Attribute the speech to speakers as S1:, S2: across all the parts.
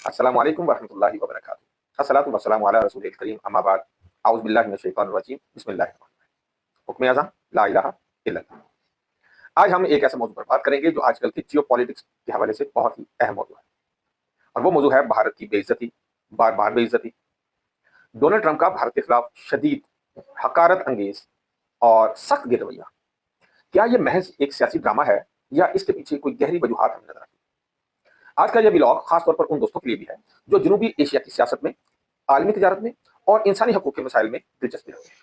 S1: अस्सलामु अलैकुम वरहमतुल्लाहि व बरकातुहू। अस्सलातु वस्सलामु अला रसूलिल करीम अम्मा बाद। औज़ु बिल्लाहि मिनश शैतानिर रजीम। बिस्मिल्लाहिर रहमानिर रहीम। हुक्म आज़म ला इलाहा इल्लल्लाह। आज हम एक ऐसे मौजू पर बात करेंगे जो आजकल की जियोपॉलिटिक्स के हवाले से बहुत ही अहम मौजू है और वो मौजू है भारत की बेइज्जती, बार-बार बेइज्जती। डोनाल्ड ट्रंप का भारत के खिलाफ शदीद, हकारत अंगेज़ और सख्त गिर रवैया। क्या ये महज़ एक सियासी ड्रामा है या इसके पीछे कोई गहरी वजूहात हमें नज़र आती है? आज का ये व्लॉग खास तौर पर उन दोस्तों के लिए भी है जो जनूबी एशिया की सियासत में, आलमी तिजारत में और इंसानी हकूक के मसाइल में दिलचस्पी रखते हैं।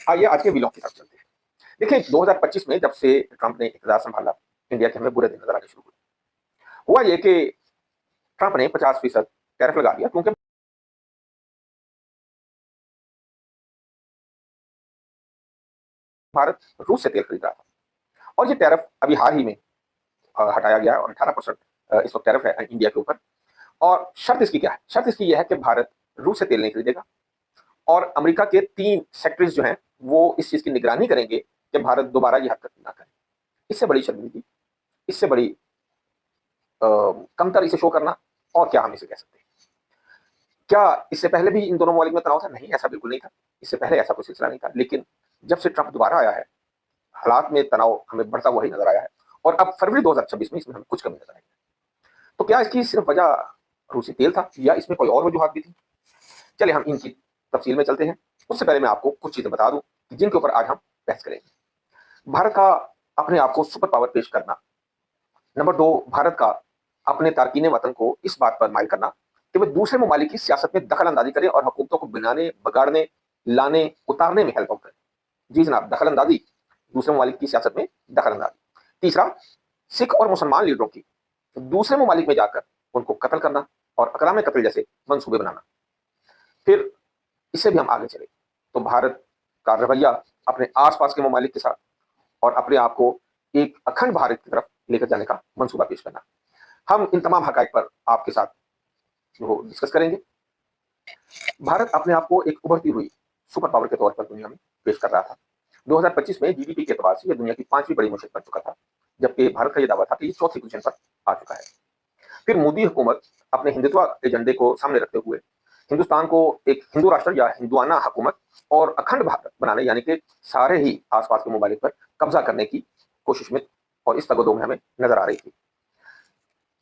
S1: आइए आज के व्लॉग की तरफ चलते हैं। देखिए 2025 में जब से ट्रंप ने इक़्तिदार संभाला, इंडिया के हमें बुरे दिन नज़र आने शुरू हुए। हुआ ये कि ट्रंप ने 50% टैरिफ लगा दिया क्योंकि भारत रूस से तेल खरीद रहा था और ये टैरिफ अभी हाल ही में हटाया गया है और 18% इस वक्त टैरिफ है इंडिया के ऊपर। और शर्त इसकी क्या है? शर्त इसकी ये है कि भारत रूस से तेल नहीं खरीदेगा और अमेरिका के 3 सेक्रेटरीज जो हैं, वो इस चीज़ की निगरानी करेंगे कि भारत दोबारा ये हरकत ना करे। इससे बड़ी शर्मिंदगी, इससे बड़ी कमतर इसे शो करना और क्या हम इसे कह सकते हैं? क्या इससे पहले भी इन दोनों ममालिक में तनाव था? नहीं, ऐसा बिल्कुल नहीं था। इससे पहले ऐसा कोई सिलसिला नहीं था। लेकिन जब से ट्रंप दोबारा आया है, हालात में तनाव हमें बढ़ता हुआ ही नज़र आया है और अब फरवरी 2026 में इसमें हमें कुछ कमी नज़र आई है। तो क्या इसकी सिर्फ वजह रूसी तेल था या इसमें कोई और वजूहात भी थी? चलिए हम इनकी तफसील में चलते हैं। उससे पहले मैं आपको कुछ चीज़ें बता दूँ जिनके ऊपर आज हम बहस करेंगे। भारत का अपने आप को सुपर पावर पेश करना। नंबर 2 भारत का अपने तारकीन वतन को इस बात पर माइल करना कि वे दूसरे ममालिक की सियासत में दखल अंदाजी करें और हुकूमतों को बनाने, बगाड़ने, लाने, उतारने में हेल्प आउट करें। जी जनाब, दखल अंदाजी, दूसरे ममालिक की सियासत में दखल अंदाजी। तीसरा, सिख और मुसलमान लीडरों की दूसरे ममालिक में जाकर उनको कत्ल करना और अकराम कत्ल जैसे मंसूबे बनाना। फिर इससे भी हम आगे चले तो भारत का रवैया अपने आसपास के ममालिक के साथ और अपने आप को एक अखंड भारत की तरफ लेकर जाने का मंसूबा पेश करना। हम इन तमाम हकाइक पर आपके साथ वो डिस्कस करेंगे। भारत अपने आप को एक उभरती हुई सुपर पावर के तौर पर दुनिया में पेश कर रहा था। 2025 में जीडीपी के एतबार से ये दुनिया की 5वीं बड़ी मुल्क बन चुका था, जबकि भारत का ये दावा था कि ये चौथी पोजीशन पर आ चुका है। फिर मोदी हुकूमत अपने हिंदुत्व एजेंडे को सामने रखते हुए हिंदुस्तान को एक हिंदू राष्ट्र या हिंदुआना हुकूमत और अखंड भारत बनाने यानी कि सारे ही आसपास के ममालिक पर कब्जा करने की कोशिश में और इस तगदो में हमें नजर आ रही थी।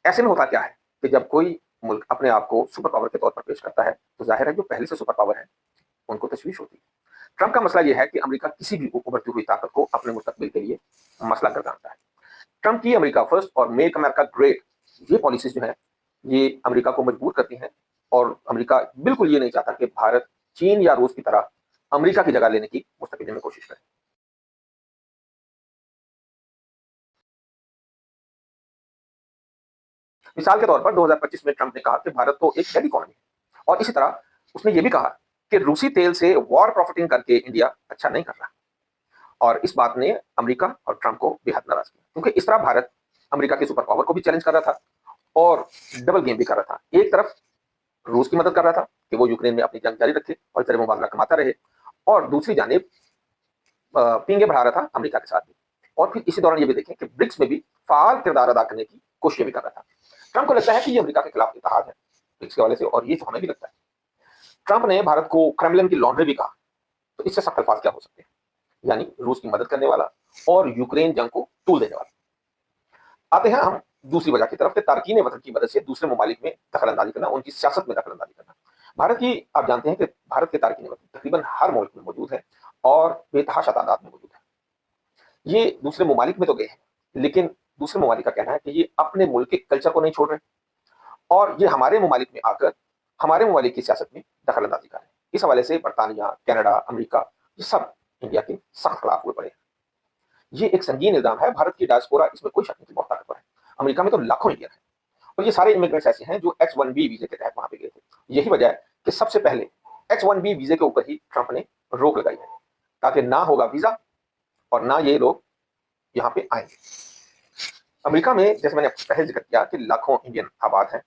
S1: ऐसे में होता क्या है कि जब कोई मुल्क अपने आप को सुपर पावर के तौर पर पेश करता है तो जाहिर है जो पहले से सुपर पावर है उनको तशवीश होती है। ट्रंप का मसला यह है कि अमेरिका किसी भी उभरती हुई ताकत को अपने मुस्तकबिल के लिए मसला गर्दानता है। ट्रंप की अमेरिका फर्स्ट और मेक अमेरिका ग्रेट ये पॉलिसीज जो है ये अमेरिका को मजबूर करती हैं और अमेरिका बिल्कुल ये नहीं चाहता कि भारत चीन या रूस की तरह अमेरिका की जगह लेने की मुस्तकबिल में कोशिश करे। मिसाल के तौर पर 2025 में ट्रंप ने कहा कि भारत तो एक डेड इकोनॉमी है और इसी तरह उसने ये भी कहा कि रूसी तेल से वॉर प्रॉफिटिंग करके इंडिया अच्छा नहीं कर रहा और इस बात ने अमेरिका और ट्रंप को बेहद नाराज किया क्योंकि इस तरह भारत अमेरिका की सुपर पावर को भी चैलेंज कर रहा था और डबल गेम भी कर रहा था। एक तरफ रूस की मदद कर रहा था कि वो यूक्रेन में अपनी जंग जारी रखे और जर मुबादला कमाता रहे और दूसरी जानेब पींगे बढ़ा रहा था अमेरिका के साथ भी। और फिर इसी दौरान ये भी देखें कि ब्रिक्स में भी फाल किरदार अदा करने की कोशिश भी कर रहा था। ट्रंप को लगता है कि ये अमेरिका के खिलाफ इतिहाद है ब्रिक्स के हवाले से और ये तो हमें भी लगता है। ट्रंप ने भारत को क्रेमलिन की लॉन्ड्री भी कहा, तो इससे सख्त अल्फाज क्या हो सकते हैं? यानी रूस की मदद करने वाला और यूक्रेन जंग को तूल देने वाला। आते हैं हम दूसरी वजह की तरफ कि तारकीन वतन की मदद से दूसरे ममालिक में दखल अंदाजी करना, उनकी सियासत में दखल अंदाजी करना। भारत की आप जानते हैं कि भारत के तारकीन वतन तकरीबन हर मुल्क में मौजूद है और बेतहाशा तादाद में मौजूद है। ये दूसरे ममालिक में तो गए हैं, लेकिन दूसरे ममालिक का कहना है कि ये अपने मुल्क के कल्चर को नहीं छोड़ रहे और ये हमारे ममालिक में आकर हमारे ममालिक की सियासत में दखल अंदाजी कर रहे हैं। इस हवाले से बरतानिया, कनाडा, अमेरिका ये सब इंडिया के सख्त खिलाफ हुए पड़े हैं। ये एक संगीन इल्जाम है। भारत की डायस्पोरा इसमें कोई शक नहीं, बहुत ताकतवर है। अमेरिका में तो लाखों इंडियन है और ये सारे इमिग्रेंट्स ऐसे हैं जो H1B वीजे के तहत वहां पे गए थे। यही वजह है कि सबसे पहले H1B वीजे के ऊपर ही ट्रंप ने रोक लगाई है ताकि ना होगा वीजा और ना ये लोग यहाँ पे आएंगे। अमेरिका में जैसे मैंने पहले जिक्र किया कि लाखों इंडियन आबाद हैं।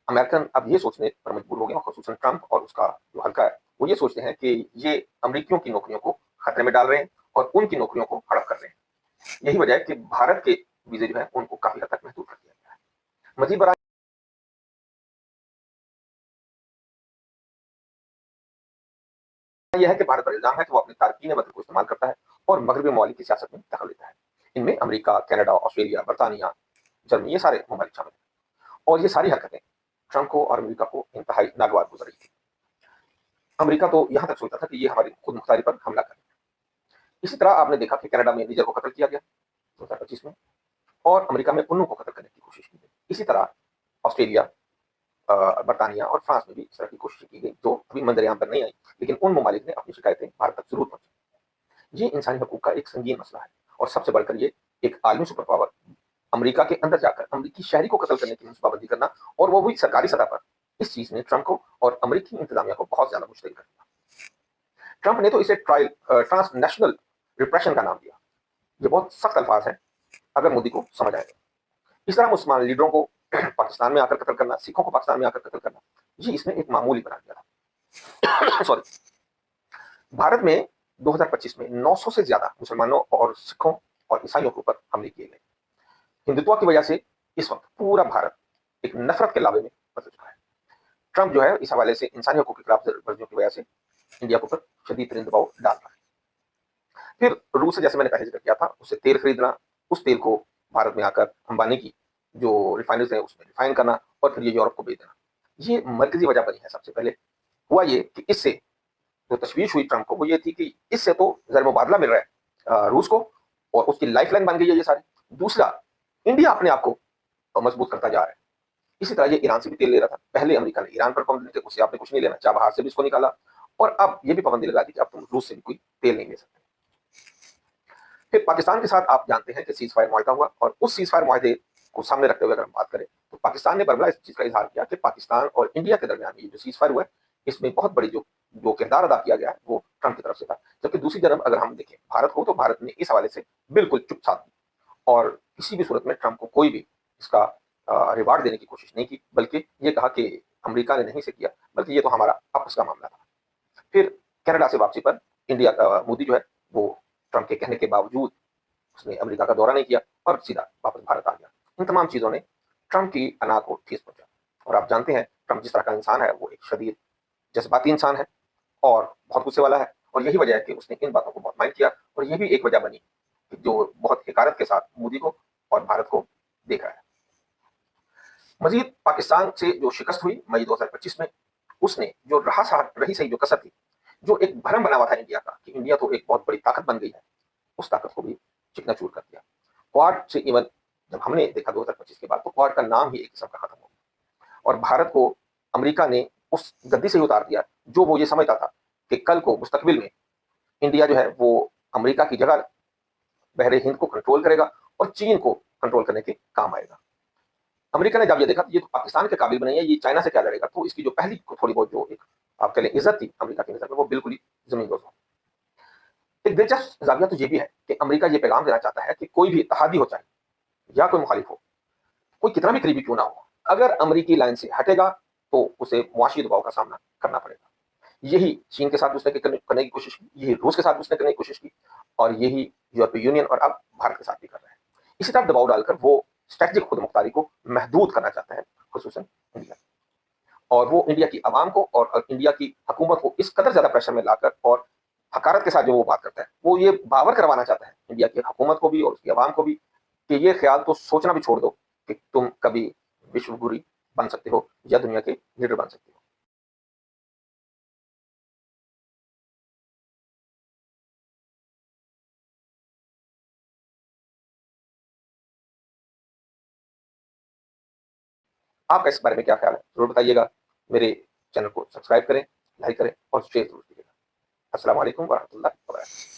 S1: अमेरिकन अब ये सोचने पर मजबूर हो गए, खसूसन ट्रंप और उसका जो हल्का है वो ये सोचते हैं कि ये अमरीकियों की नौकरियों को खतरे में डाल रहे हैं और उनकी नौकरियों को हड़प कर रहे हैं। यही वजह है कि भारत के वीजे जो है उनको काफी हद तक महदूद कर दिया गया है। मजीद निज़ाम है कि वो अपने तारकीन वतन को इस्तेमाल करता है और मगरबी ममालिक की सियासत में दखल देता है। इनमें अमेरिका, कनाडा, ऑस्ट्रेलिया, बर्तानिया, जर्मनी ये सारे ममालिक शामिल हैं और ये सारी हरकतें ट्रंप को और अमेरिका को इंतहाई नागवार गुजर रही थी। अमेरिका तो यहाँ तक सोचता था कि ये हमारी खुद मुख्तारी पर हमला करे। इसी तरह आपने देखा कि कनाडा में निजर को कत्ल किया गया 2025 में और अमेरिका में पुन्नु को कत्ल करने की कोशिश की गई। इसी तरह ऑस्ट्रेलिया, बर्तानिया और फ्रांस में भी इस तरह की कोशिश की गई जो अभी मंजरेआम पर नहीं आई, लेकिन उन ममालिक ने अपनी शिकायतें भारत तक जरूर पहुंची। ये इंसानी हकूक का एक संगीन मसला है और सबसे बढ़कर ये एक आलमी सुपर पावर अमेरिका के अंदर जाकर अमेरिकी शहरी को कत्ल करने की मुस्तैदी करना और वो भी सरकारी सतह पर, इस चीज ने ट्रंप को और अमेरिकी इंतजामिया को बहुत ज्यादा मुश्किल कर दिया। ट्रंप ने तो इसे ट्रांसनेशनल रिप्रेशन का नाम दिया। ये बहुत सख्त अल्फाज है अगर मोदी को समझ आए। इस तरह मुसलमान लीडरों को पाकिस्तान में आकर कत्ल करना, सिखों को पाकिस्तान में आकर कत्ल करना, ये इसने एक मामूली बना दिया था। सॉरी, भारत में 2025 में 900 से ज्यादा मुसलमानों और सिखों और ईसाइयों के ऊपर हमले किए गए। हिंदुत्व की वजह से इस वक्त पूरा भारत एक नफरत के लावे में बदल चुका है। ट्रंप जो है इस हवाले से इंसानी हकूक के खिलाफ वर्जियों की वजह से इंडिया के ऊपर शदीद तरीन दबाव डाल रहा है। फिर रूस से, जैसे मैंने पहले जिक्र किया था, उससे तेल खरीदना, उस तेल को भारत में आकर अंबानी की जो रिफाइनरीज है उसमें रिफाइन करना और फिर ये यूरोप को बेच देना, ये मरकजी वजह बनी है। सबसे पहले हुआ ये कि इससे जो तशवीश हुई ट्रंप को वो ये थी कि इससे तो जर मुबादला मिल रहा है रूस को और उसकी लाइफ लाइन बन गई है ये सारी। दूसरा, इंडिया अपने आप को मजबूत करता जा रहा है। इसी तरह ये ईरान से भी तेल ले रहा था। पहले अमेरिका ने ईरान पर पाबंदी दी, उससे आपने कुछ नहीं लेना, चाहे बाहर से भी इसको निकाला, और अब ये भी पाबंदी लगा दी कि अब तुम रूस से भी कोई तेल नहीं ले सकते। फिर पाकिस्तान के साथ आप जानते हैं कि सीज फायर मुआहदा हुआ और उस सीज फायर मुआहदे को सामने रखते हुए अगर हम बात करें तो पाकिस्तान ने बरबला इस चीज का इजहार किया कि पाकिस्तान और इंडिया के दरमियान ये जो सीज फायर हुआ है इसमें बहुत बड़ी जो जो किरदार अदा किया गया है वो ट्रंप की तरफ से था। जबकि दूसरी तरफ अगर हम देखें भारत को, तो भारत ने इस हवाले से बिल्कुल चुप साध दी और किसी भी सूरत में ट्रंप को कोई भी इसका रिवार्ड देने की कोशिश नहीं की, बल्कि ये कहा कि अमेरिका ने नहीं से किया, बल्कि ये तो हमारा आपस का मामला था। फिर कनाडा से वापसी पर इंडिया का मोदी जो है वो ट्रंप के कहने के बावजूद उसने अमेरिका का दौरा नहीं किया और सीधा वापस भारत आ गया। इन तमाम चीजों ने ट्रंप की अना को ठेस पहुंचा और आप जानते हैं ट्रंप जिस तरह का इंसान है वो एक शदीद जज्बाती इंसान है और बहुत गुस्से वाला है और यही वजह है कि उसने इन बातों को बहुत माइंड किया और यह भी एक वजह बनी कि जो बहुत हकारत के साथ मोदी को और भारत को देख रहा है। मजीद पाकिस्तान से जो शिकस्त हुई मई 2025 में, उसने जो रही सही जो कसर थी, जो एक भ्रम बना हुआ था इंडिया का कि इंडिया तो एक बहुत बड़ी ताकत बन गई है, उस ताकत को भी चिकनाचूर कर दिया। क्वाड से इवन जब हमने देखा 2025 के बाद तो क्वाड का नाम ही एक किस्म का खत्म हो गया और भारत को अमेरिका ने उस गद्दी से ही उतार दिया जो वो ये समझता था कि कल को मुस्तकबिल में इंडिया जो है वो अमेरिका की जगह बहरे हिंद को कंट्रोल करेगा और चीन को कंट्रोल करने के काम आएगा। अमेरिका ने जब ये देखा ये तो पाकिस्तान के काबिल बनी है, ये चाइना से क्या लड़ेगा, तो इसकी जो पहली थोड़ी बहुत जो एक आप कह लें इज्जत थी अमेरिका की नजर में वो बिल्कुल ही जमीन दोस्त हो। एक दिलचस्प जाविया तो ये भी है कि अमेरिका ये पैगाम देना चाहता है कि कोई भी इत्तेहादी हो चाहे या कोई मुखालिफ हो, कोई कितना भी करीबी क्यों ना हो, अगर अमेरिकी लाइन से हटेगा तो उसे मुआशी दबाव का सामना करना पड़ेगा। यही चीन के साथ उसने करने की कोशिश की, यही रूस के साथ उसने करने की कोशिश की और यही यूरोपीय यूनियन और अब भारत के साथ भी कर रहा है। इसी तरह दबाव डालकर वो स्ट्रेटेजिक खुद मुख्तारी को महदूद करना चाहता है, खुसूसन इंडिया। और वो इंडिया की आवाम को और इंडिया की हुकूमत को इस कदर ज्यादा प्रेशर में लाकर और हकारत के साथ जो वो बात करता है, वो ये बावर करवाना चाहता है इंडिया की हुकूमत को भी और उसकी आवाम को भी कि ये ख्याल तो सोचना भी छोड़ दो कि तुम कभी विश्व गुरु बन सकते हो या दुनिया के लीडर बन सकते हो। आपका इस बारे में क्या ख्याल है जरूर बताइएगा। मेरे चैनल को सब्सक्राइब करें, लाइक करें और शेयर जरूर कीजिएगा। अस्सलाम वालेकुम वरहमतुल्लाहि वबरकातुहू।